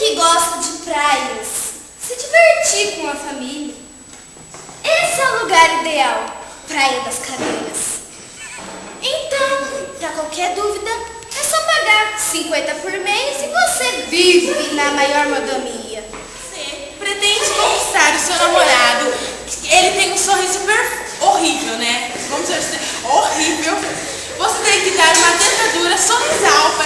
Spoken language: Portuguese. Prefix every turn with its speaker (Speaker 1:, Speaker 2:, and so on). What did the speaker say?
Speaker 1: que gosta de praias, se divertir com a família, esse é o lugar ideal, Praia das Cadeiras. Então, para qualquer dúvida, é só pagar 50 por mês e você vive na maior modomia.
Speaker 2: Você pretende conquistar o seu namorado, ele tem um sorriso horrível, né? Vamos dizer assim, horrível. Você tem que dar uma dentadura sorrisal para